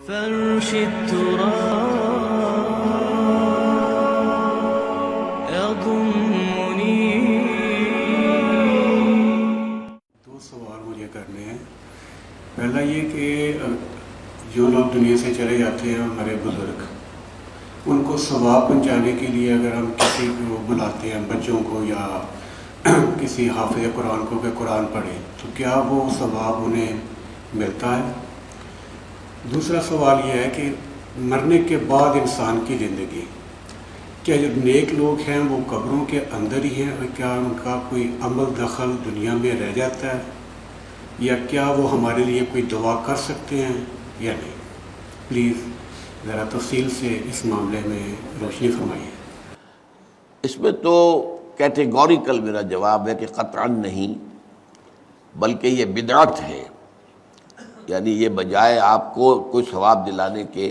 فرش التراب يضمني. دو سوال مجھے کرنے ہیں. پہلا یہ کہ جو لوگ دنیا سے چلے جاتے ہیں ہمارے بزرگ، ان کو ثواب پہنچانے کے لیے اگر ہم کسی کو بلاتے ہیں، بچوں کو یا کسی حافظ قرآن کو کہ قرآن پڑھے، تو کیا وہ ثواب انہیں ملتا ہے؟ دوسرا سوال یہ ہے کہ مرنے کے بعد انسان کی زندگی، کیا جو نیک لوگ ہیں وہ قبروں کے اندر ہی ہیں، اور کیا ان کا کوئی عمل دخل دنیا میں رہ جاتا ہے، یا کیا وہ ہمارے لیے کوئی دعا کر سکتے ہیں یا نہیں؟ پلیز ذرا تفصیل سے اس معاملے میں روشنی فرمائیے. اس میں تو کیٹیگوریکل میرا جواب ہے کہ قطعاً نہیں، بلکہ یہ بدعت ہے. یعنی یہ بجائے آپ کو کوئی ثواب دلانے کے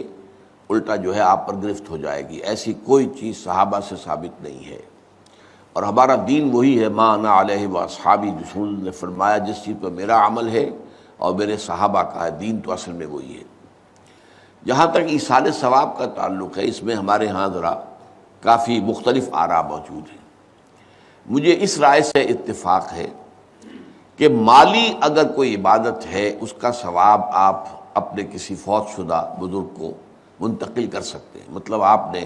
الٹا جو ہے آپ پر گرفت ہو جائے گی. ایسی کوئی چیز صحابہ سے ثابت نہیں ہے، اور ہمارا دین وہی ہے، ما انا علیہ واصحابی. رسول نے فرمایا جس چیز پر میرا عمل ہے اور میرے صحابہ کا ہے، دین تو اصل میں وہی ہے. جہاں تک ایصال ثواب کا تعلق ہے، اس میں ہمارے ہاں ذرا کافی مختلف آراء موجود ہیں. مجھے اس رائے سے اتفاق ہے کہ مالی اگر کوئی عبادت ہے اس کا ثواب آپ اپنے کسی فوت شدہ بزرگ کو منتقل کر سکتے ہیں. مطلب آپ نے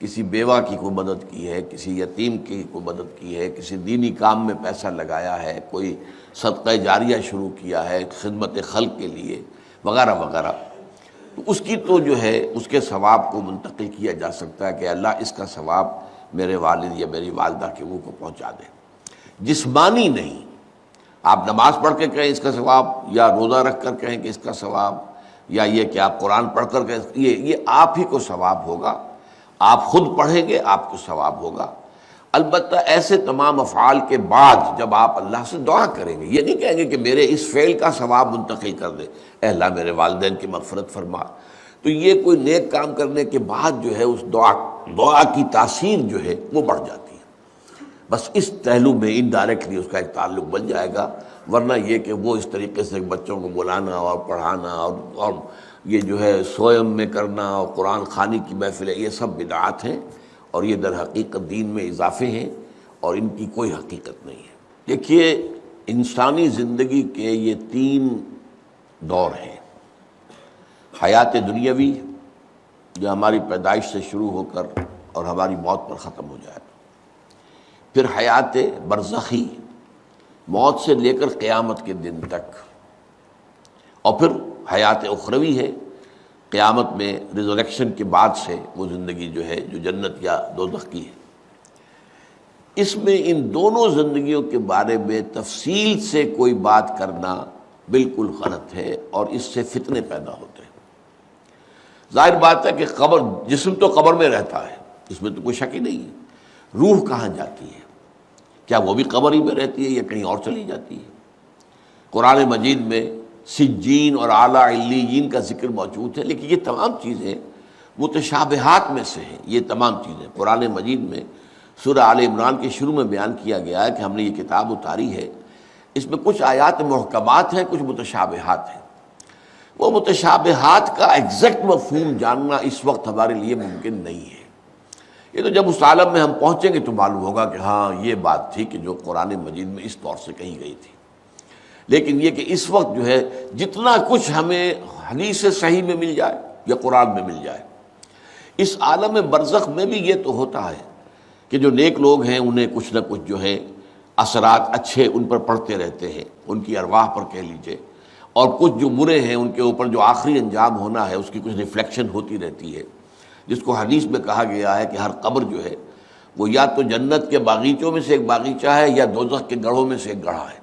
کسی بیوہ کی کوئی مدد کی ہے، کسی یتیم کی کوئی مدد کی ہے، کسی دینی کام میں پیسہ لگایا ہے، کوئی صدقہ جاریہ شروع کیا ہے خدمت خلق کے لیے وغیرہ وغیرہ، تو اس کی تو جو ہے اس کے ثواب کو منتقل کیا جا سکتا ہے کہ اللہ اس کا ثواب میرے والد یا میری والدہ کے وہ کو پہنچا دے. جسمانی نہیں. آپ نماز پڑھ کے کہیں اس کا ثواب، یا روزہ رکھ کر کہیں کہ اس کا ثواب، یا یہ کہ آپ قرآن پڑھ کر کہیں، یہ آپ ہی کو ثواب ہوگا. آپ خود پڑھیں گے آپ کو ثواب ہوگا. البتہ ایسے تمام افعال کے بعد جب آپ اللہ سے دعا کریں گے، یہ نہیں کہیں گے کہ میرے اس فعل کا ثواب منتقل کر دے، اے اللہ میرے والدین کی مغفرت فرما. تو یہ کوئی نیک کام کرنے کے بعد جو ہے اس دعا کی تاثیر جو ہے وہ بڑھ جاتی ہے. بس اس پہلو میں انڈائریکٹلی اس کا ایک تعلق بن جائے گا. ورنہ یہ کہ وہ اس طریقے سے بچوں کو بلانا اور پڑھانا اور یہ جو ہے سوئم میں کرنا اور قرآن خوانی کی محفلیں، یہ سب بدعات ہیں، اور یہ در حقیقت دین میں اضافے ہیں، اور ان کی کوئی حقیقت نہیں ہے. دیکھیے، انسانی زندگی کے یہ 3 دور ہیں. حیات دنیاوی جو ہماری پیدائش سے شروع ہو کر اور ہماری موت پر ختم ہو جائے، پھر حیات برزخی موت سے لے کر قیامت کے دن تک، اور پھر حیات اخروی ہے قیامت میں ریزریکشن کے بعد سے وہ زندگی جو ہے جو جنت یا دوزخ کی ہے. اس میں ان دونوں زندگیوں کے بارے میں تفصیل سے کوئی بات کرنا بالکل غلط ہے، اور اس سے فتنے پیدا ہوتے ہیں. ظاہر بات ہے کہ قبر، جسم تو قبر میں رہتا ہے، اس میں تو کوئی شک ہی نہیں ہے. روح کہاں جاتی ہے؟ کیا وہ بھی قبر ہی میں رہتی ہے یا کہیں اور چلی جاتی ہے؟ قرآن مجید میں سجین اور اعلیٰ علیین کا ذکر موجود ہے، لیکن یہ تمام چیزیں متشابہات میں سے ہیں. یہ تمام چیزیں قرآن مجید میں سورہ آل عمران کے شروع میں بیان کیا گیا ہے کہ ہم نے یہ کتاب اتاری ہے، اس میں کچھ آیات محکمات ہیں، کچھ متشابہات ہیں. وہ متشابہات کا ایگزیکٹ مفہوم جاننا اس وقت ہمارے لیے ممکن نہیں ہے. یہ تو جب اس عالم میں ہم پہنچیں گے تو معلوم ہوگا کہ ہاں یہ بات تھی کہ جو قرآن مجید میں اس طور سے کہی گئی تھی. لیکن یہ کہ اس وقت جو ہے جتنا کچھ ہمیں حدیث صحیح میں مل جائے یا قرآن میں مل جائے، اس عالم برزخ میں بھی یہ تو ہوتا ہے کہ جو نیک لوگ ہیں انہیں کچھ نہ کچھ جو ہے اثرات اچھے ان پر پڑتے رہتے ہیں، ان کی ارواح پر کہہ لیجئے، اور کچھ جو برے ہیں ان کے اوپر جو آخری انجام ہونا ہے اس کی کچھ ریفلیکشن ہوتی رہتی ہے. جس کو حدیث میں کہا گیا ہے کہ ہر قبر جو ہے وہ یا تو جنت کے باغیچوں میں سے ایک باغیچہ ہے یا دوزخ کے گڑھوں میں سے ایک گڑھا ہے.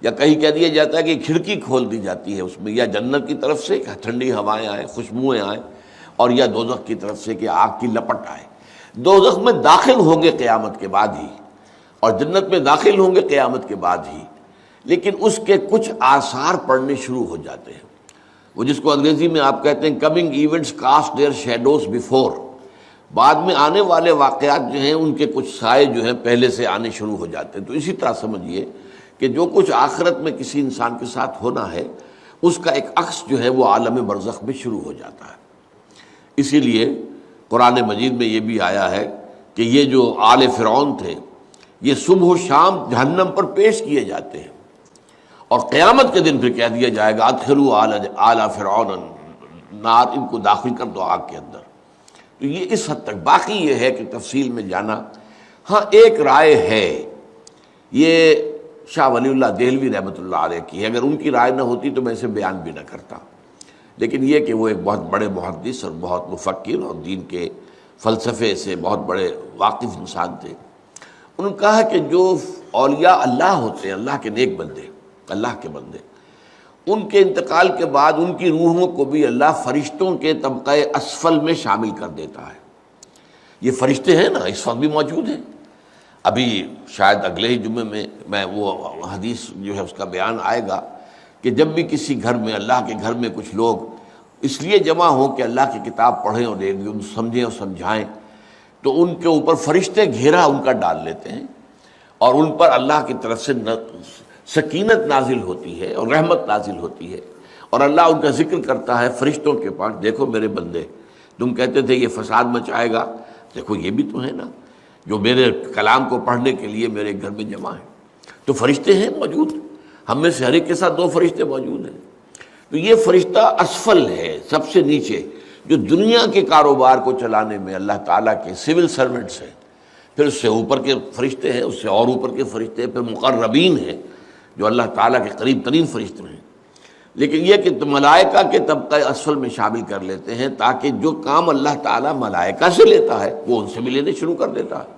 یا کہیں کہہ دیا جاتا ہے کہ کھڑکی کھول دی جاتی ہے اس میں، یا جنت کی طرف سے کہ ٹھنڈی ہوائیں آئیں، خوشبوئیں آئیں، اور یا دوزخ کی طرف سے کہ آگ کی لپٹ آئے. دوزخ میں داخل ہوں گے قیامت کے بعد ہی، اور جنت میں داخل ہوں گے قیامت کے بعد ہی، لیکن اس کے کچھ آثار پڑنے شروع ہو جاتے ہیں. وہ جس کو انگریزی میں آپ کہتے ہیں coming events cast their shadows before. بعد میں آنے والے واقعات جو ہیں ان کے کچھ سائے جو ہیں پہلے سے آنے شروع ہو جاتے ہیں. تو اسی طرح سمجھیے کہ جو کچھ آخرت میں کسی انسان کے ساتھ ہونا ہے اس کا ایک عکس جو ہے وہ عالم برزخ میں شروع ہو جاتا ہے۔ اسی لیے قرآن مجید میں یہ بھی آیا ہے کہ یہ جو آل فرعون تھے یہ صبح و شام جہنم پر پیش کیے جاتے ہیں، اور قیامت کے دن پھر کہہ دیا جائے گا ادخلوا آل فرعون النار، ان کو داخل کر دو آگ کے اندر۔ تو یہ اس حد تک، باقی یہ ہے کہ تفصیل میں جانا، ہاں ایک رائے ہے، یہ شاہ ولی اللہ دہلوی رحمۃ اللہ علیہ کی ہے، اگر ان کی رائے نہ ہوتی تو میں اسے بیان بھی نہ کرتا، لیکن یہ کہ وہ ایک بہت بڑے محدث اور بہت مفکر اور دین کے فلسفے سے بہت بڑے واقف انسان تھے، انہوں نے کہا کہ جو اولیاء اللہ ہوتے ہیں، اللہ کے نیک بندے، اللہ کے بندے، ان کے انتقال کے بعد ان کی روحوں کو بھی اللہ فرشتوں کے طبقہ اسفل میں شامل کر دیتا ہے۔ یہ فرشتے ہیں نا، اس وقت بھی موجود ہیں، ابھی شاید اگلے ہی جمعے میں وہ حدیث جو ہے اس کا بیان آئے گا کہ جب بھی کسی گھر میں، اللہ کے گھر میں کچھ لوگ اس لیے جمع ہوں کہ اللہ کی کتاب پڑھیں اور سمجھیں اور سمجھائیں، تو ان کے اوپر فرشتے گھیرا ان کا ڈال لیتے ہیں، اور ان پر اللہ کی طرف سے سکینت نازل ہوتی ہے اور رحمت نازل ہوتی ہے، اور اللہ ان کا ذکر کرتا ہے فرشتوں کے پاس، دیکھو میرے بندے، تم کہتے تھے یہ فساد مچائے گا، دیکھو یہ بھی تو ہے نا جو میرے کلام کو پڑھنے کے لیے میرے گھر میں جمع ہیں۔ تو فرشتے ہیں موجود، ہم میں سے ہر ایک کے ساتھ 2 فرشتے موجود ہیں۔ تو یہ فرشتہ اسفل ہے، سب سے نیچے، جو دنیا کے کاروبار کو چلانے میں اللہ تعالیٰ کے سول سرونٹس ہیں، پھر اس سے اوپر کے فرشتے ہیں، اس سے اور اوپر کے فرشتے ہیں، پھر مقربین ہیں جو اللہ تعالیٰ کے قریب ترین فرشتے ہیں۔ لیکن یہ کہ ملائکہ کے طبقہ اسفل میں شامل کر لیتے ہیں تاکہ جو کام اللہ تعالیٰ ملائکہ سے لیتا ہے وہ ان سے بھی لینے شروع کر دیتا ہے۔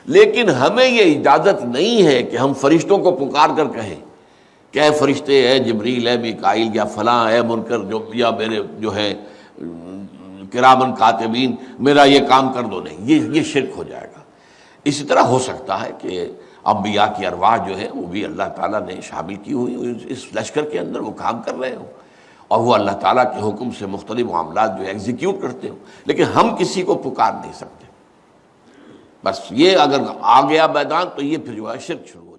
لیکن ہمیں یہ اجازت نہیں ہے کہ ہم فرشتوں کو پکار کر کہیں کہ اے فرشتے، اے جبریل، اے میکائیل، یا فلاں، اے منکر، جو یا میرے جو ہے کرامن کاتبین، میرا یہ کام کر دو، نہیں، یہ شرک ہو جائے گا۔ اسی طرح ہو سکتا ہے کہ انبیاء کی ارواح جو ہے وہ بھی اللہ تعالیٰ نے شامل کی ہوئی اس لشکر کے اندر، وہ کام کر رہے ہوں اور وہ اللہ تعالیٰ کے حکم سے مختلف معاملات جو ایگزیکیوٹ کرتے ہوں، لیکن ہم کسی کو پکار نہیں سکتے۔ بس یہ اگر آ گیا میدان تو یہ پھر جو ہے شرک شروع